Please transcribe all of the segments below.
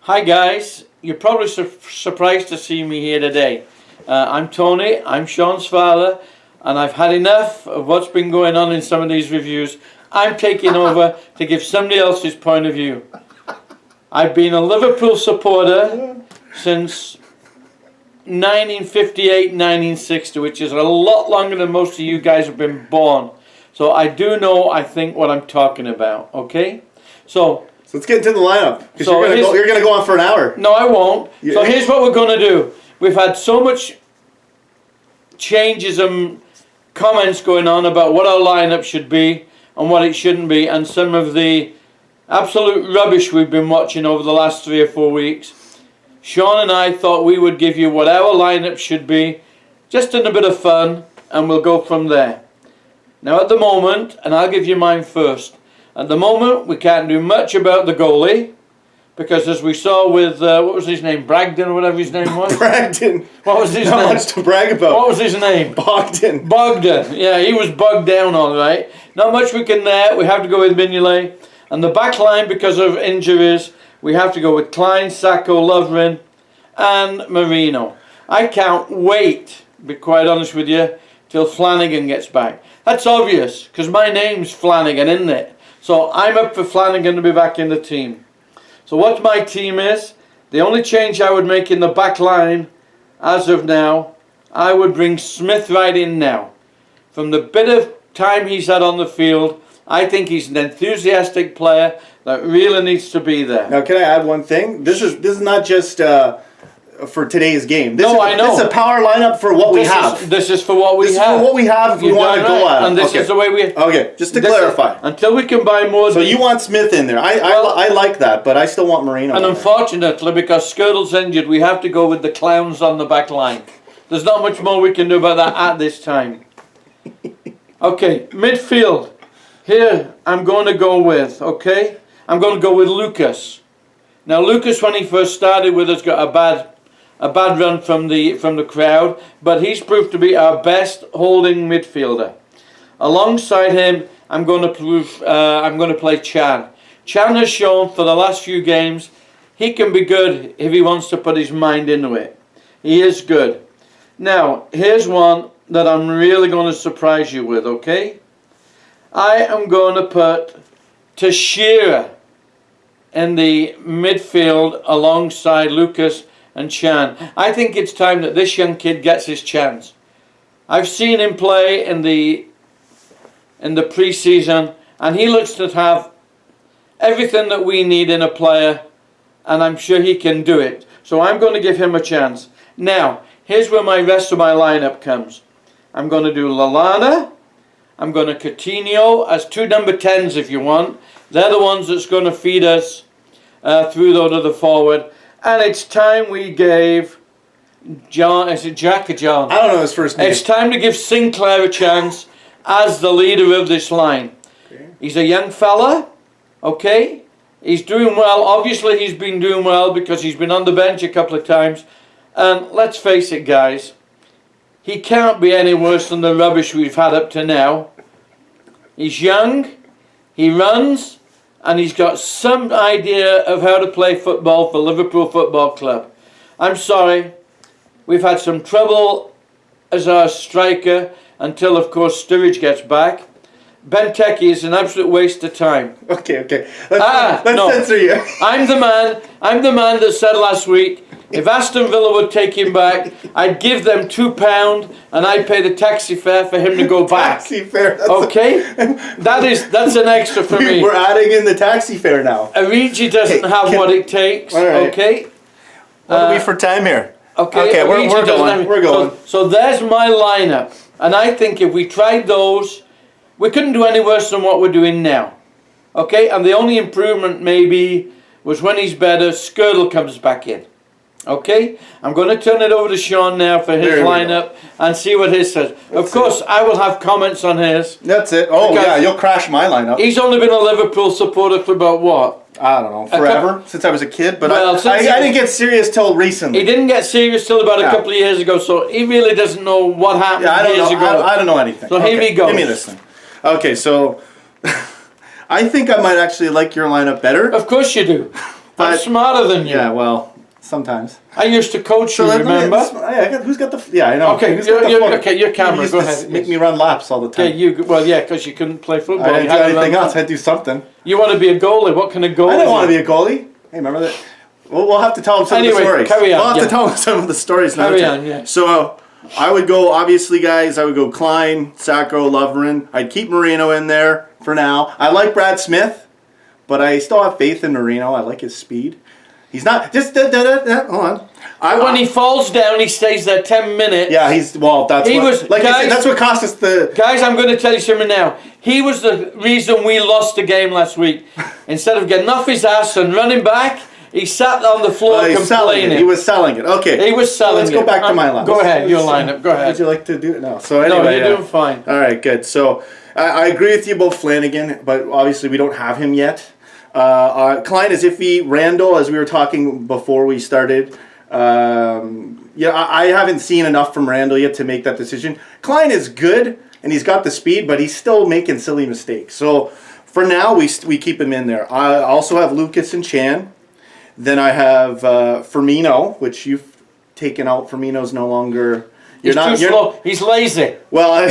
Hi guys, you're probably surprised to see me here today. I'm Tony, I'm Sean's father, and I've had enough of what's been going on in some of these reviews. I'm taking over to give somebody else's point of view. I've been a Liverpool supporter since 1958, 1960, which is a lot longer than most of you guys have been born. So I do know, I think, what I'm talking about, okay? So let's get into the lineup, because you're going to go on for an hour. No, I won't. Yeah. So here's what we're going to do. We've had so much changes and comments going on about what our lineup should be and what it shouldn't be, and some of the absolute rubbish we've been watching over the last 3 or 4 weeks. Sean and I thought we would give you what our lineup should be, just in a bit of fun, and we'll go from there. Now at the moment, and I'll give you mine first, at the moment, we can't do much about the goalie, because as we saw with, what was his name, Bragdon or whatever his name was? Bragdon. What was his name? Not much to brag about. What was his name? Bogdan. Bogdan. Yeah, he was bogged down all right. Not much we can there. We have to go with Mignolet. And the back line, because of injuries, we have to go with Klein, Sacco, Lovren, and Marino. I can't wait, to be quite honest with you, till Flanagan gets back. That's obvious, because my name's Flanagan, isn't it? So I'm up for Flanagan to be back in the team. So what my team is, the only change I would make in the back line as of now, I would bring Smith right in now. From the bit of time he's had on the field, I think he's an enthusiastic player that really needs to be there. Now, can I add one thing? This is not just for today's game. I know. This is a power lineup for what we have. This is for what we have. This is for what we have if we want to go at it. And this is the way we... Okay, just to clarify. Until we can buy more... So you want Smith in there. I like that, but I still want Marino And in unfortunately, because Skirtle's injured, we have to go with the clowns on the back line. There's not much more we can do about that at this time. Okay, midfield. Here, I'm going to go with, okay? I'm going to go with Lucas. Now, Lucas, when he first started with us, got a bad run from the crowd, but he's proved to be our best holding midfielder. Alongside him, I'm going to play Chan. Chan has shown for the last few games he can be good if he wants to put his mind into it. He is good. Now, here's one that I'm really going to surprise you with, okay? I am going to put Teixeira in the midfield alongside Lucas and Chan. I think it's time that this young kid gets his chance. I've seen him play in the pre-season, and he looks to have everything that we need in a player, and I'm sure he can do it. So I'm going to give him a chance. Now, here's where my rest of my lineup comes. I'm going to do Lallana. I'm going to Coutinho as 2 number 10s if you want. They're the ones that's going to feed us through to the forward. And it's time we gave John, is it Jack or John? I don't know his first name. It's time to give Sinclair a chance as the leader of this line. Okay. He's a young fella, okay? He's doing well. Obviously he's been doing well because he's been on the bench a couple of times. And let's face it, guys, he can't be any worse than the rubbish we've had up to now. He's young, he runs, and he's got some idea of how to play football for Liverpool Football Club. I'm sorry, we've had some trouble as our striker until, of course, Sturridge gets back. Benteke is an absolute waste of time. Okay. Let's censor you. I'm the man that said last week, if Aston Villa would take him back, I'd give them £2 and I'd pay the taxi fare for him to go back. Taxi fare. Okay? That's an extra for me. We're adding in the taxi fare now. Origi doesn't have what it takes. All right. Okay? What are we for time here? Okay, we're going. So there's my lineup. And I think if we tried those, we couldn't do any worse than what we're doing now. Okay? And the only improvement maybe was when he's better, Skirtle comes back in. Okay? I'm going to turn it over to Sean now for his lineup and see what his says. Of course, I will have comments on his. That's it. Oh, yeah, you'll crash my lineup. He's only been a Liverpool supporter for about what? I don't know, forever, since I was a kid, but I didn't get serious till recently. He didn't get serious till about a couple of years ago, so he really doesn't know what happened years ago. I don't know anything. So here we go. Give me this thing. Okay, so I think I might actually like your lineup better. Of course you do. I'm smarter than you. Yeah, well, sometimes. I used to coach you, remember? Who's got the? Yeah, I know. Okay, Who's got the floor? okay, your camera. You used Go to ahead. Make me run laps all the time. Okay, because you couldn't play football. I didn't You do had to anything run else. I'd do something. You want to be a goalie? What kind of goalie? I don't want to be a goalie. Hey, remember that? We'll have to tell them some of the stories. Carry on. We'll have to tell them some of the stories. Carry on, yeah. So I would go, obviously, guys, I would go Klein, Sacco, Lovren. I'd keep Marino in there for now. I like Brad Smith, but I still have faith in Marino. I like his speed. He's not, just, hold on. When he falls down, he stays there 10 minutes. Yeah, that's what cost us the... Guys, I'm going to tell you something now. He was the reason we lost the game last week. Instead of getting off his ass and running back, he sat on the floor complaining. He was selling it. Okay. He was selling Let's go back to my line. Go ahead, your lineup. Go ahead. Would you like to do it now? So anyway, no, you're doing fine. All right, good. So I agree with you about Flanagan, but obviously we don't have him yet. Klein is iffy. Randall, as we were talking before we started, I haven't seen enough from Randall yet to make that decision. Klein is good, and he's got the speed, but he's still making silly mistakes. So for now, we keep him in there. I also have Lucas and Chan. Then I have Firmino, which you've taken out. Firmino's no longer... He's too slow. He's lazy. Well,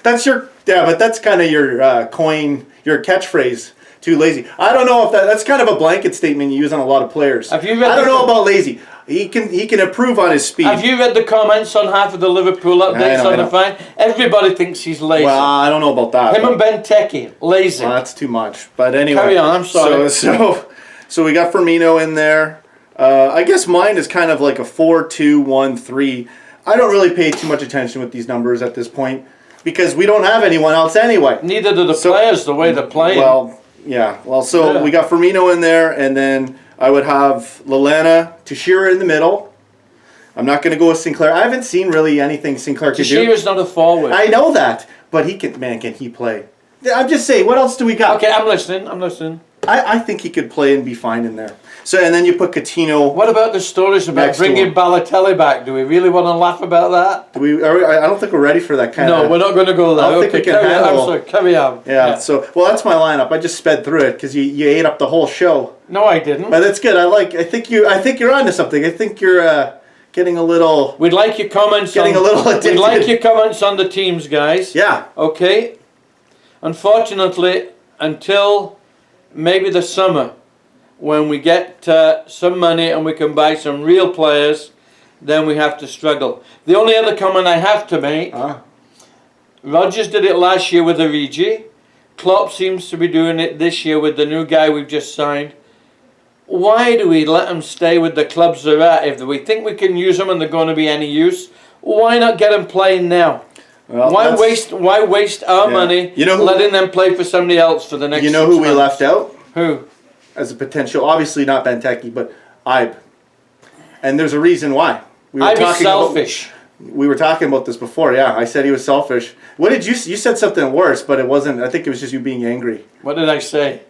that's your... Yeah, but that's kind of your your catchphrase. Too lazy. I don't know if that's kind of a blanket statement you use on a lot of players. I don't know about lazy. He can improve on his speed. Have you read the comments on half of the Liverpool updates on the fine? Everybody thinks he's lazy. Well, I don't know about that. Him and Benteke, lazy. Well, that's too much. But anyway. Carry on, I'm sorry. So we got Firmino in there. I guess mine is kind of like a 4-2-1-3. I don't really pay too much attention with these numbers at this point because we don't have anyone else anyway. Neither do the players, the way they're playing. Well, we got Firmino in there, and then I would have Lallana, Teixeira in the middle. I'm not going to go with Sinclair. I haven't seen really anything Sinclair can do. Teixeira's not a forward. I know that, but can he play? I'm just saying, what else do we got? Okay, I'm listening. I think he could play and be fine in there. So, and then you put Coutinho. What about the stories about bringing Balotelli back? Do we really want to laugh about that? I don't think we're ready for that kind of... No, we're not going to go there. I don't think we can handle... I'm sorry, carry on. Yeah, so, well, that's my lineup. I just sped through it because you ate up the whole show. No, I didn't. But that's good. I think you're onto something. I think you're getting a little... We'd like your comments Getting a little addicted. We'd like your comments on the teams, guys. Yeah. Okay. Unfortunately, until maybe the summer, when we get some money and we can buy some real players, then we have to struggle. The only other comment I have to make, Rodgers did it last year with Origi. Klopp seems to be doing it this year with the new guy we've just signed. Why do we let them stay with the clubs they're at? If we think we can use them and they're going to be any use, why not get them playing now? Well, why waste our money letting them play for somebody else for the next 6 months? You know who we left out? Who? As a potential, obviously not Benteke, but Ibe. And there's a reason why. Ibe is selfish. We were talking about this before, yeah. I said he was selfish. What did you said something worse, but it wasn't. I think it was just you being angry. What did I say?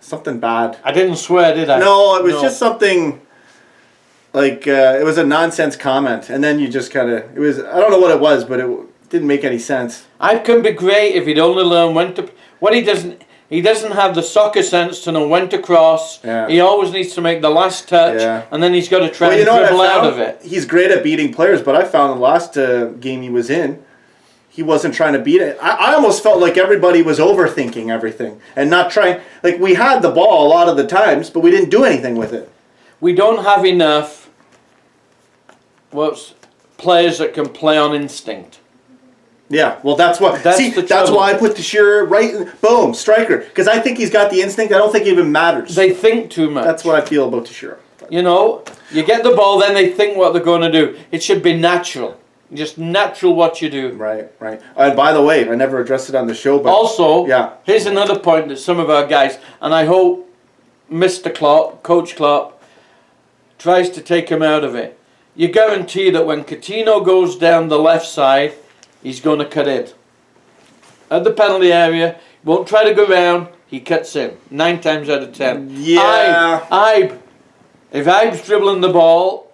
Something bad. I didn't swear, did I? No, it was just something like, it was a nonsense comment. And then you just kind of, it was, I don't know what it was, but it didn't make any sense. Ibe can be great if he'd only learn when to, he doesn't have the soccer sense to know when to cross. Yeah. He always needs to make the last touch, and then he's got to try and dribble out of it. He's great at beating players, but I found the last game he was in, he wasn't trying to beat it. I almost felt like everybody was overthinking everything and not trying. Like, we had the ball a lot of the times, but we didn't do anything with it. We don't have enough players that can play on instinct. Yeah, well, that's what. That's why I put Teixeira right. Boom, striker. Because I think he's got the instinct. I don't think it even matters. They think too much. That's what I feel about Teixeira. You know, you get the ball, then they think what they're going to do. It should be natural, just natural what you do. Right. And by the way, I never addressed it on the show, but also, here's another point that some of our guys, and I hope Mr. Klopp, Coach Klopp, tries to take him out of it. You guarantee that when Coutinho goes down the left side, he's going to cut in. At the penalty area, won't try to go round, he cuts in. 9 times out of 10. Yeah. Ibe. If Ibe's dribbling the ball,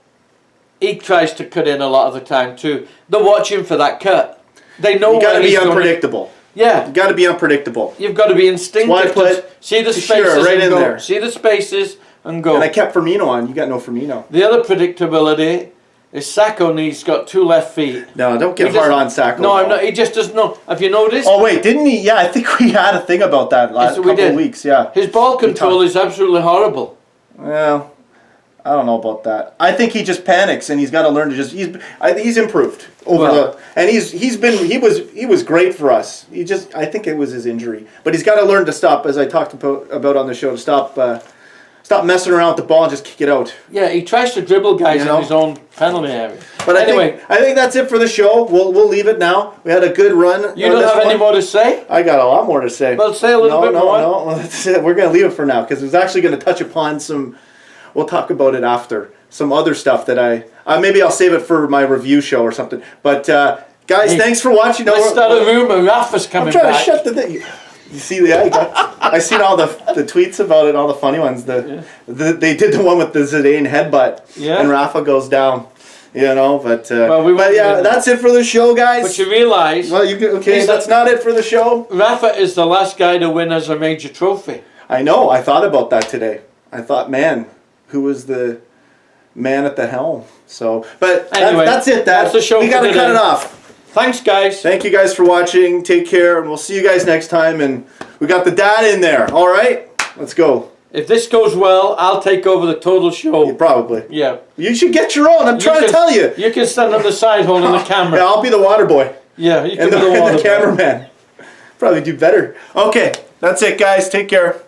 he tries to cut in a lot of the time too. They're watching for that cut. They know you got to be unpredictable. Yeah. You got to be unpredictable. You've got to be instinctive. That's why I put see the spaces right in there. See the spaces, and go. And I kept Firmino on. You got no Firmino. The other predictability is Sacco needs got 2 left feet. No, don't get hard on Sacco. No, I'm not. He just doesn't know. Have you noticed? Oh wait, didn't he? Yeah, I think we had a thing about that last couple of weeks. Yeah. His ball control is absolutely horrible. Well, I don't know about that. I think he just panics, and he's got to learn to just. He's improved over and he was great for us. I think it was his injury, but he's got to learn to stop, as I talked about on the show, to stop messing around with the ball and just kick it out. Yeah, he tries to dribble guys in his own penalty area. But anyway, I think that's it for the show. We'll leave it now. We had a good run. You don't have any more to say? I got a lot more to say. Well, say a little bit more. No, that's it. We're going to leave it for now because it's actually going to touch upon some. We'll talk about it after. Some other stuff that maybe I'll save it for my review show or something. But guys, thanks for watching. Let's start a rumor. Rafa's coming back. I'm trying to shut the thing. You see, I seen all the tweets about it, all the funny ones. They did the one with the Zidane headbutt, and Rafa goes down. But that's it for the show, guys. But you realise, that's not it for the show. Rafa is the last guy to win as a major trophy. I know. I thought about that today. I thought, man, who was the man at the helm? So, but anyway, that's it. That's the show. We got to cut it off. Thanks, guys. Thank you guys for watching. Take care, and we'll see you guys next time. And we got the dad in there. All right, let's go. If this goes well, I'll take over the total show. Yeah, probably. Yeah. You should get your own. I'm trying to tell you. You can stand on the side holding the camera. Yeah, I'll be the water boy. Yeah, you can be the cameraman. Probably do better. Okay, that's it, guys. Take care.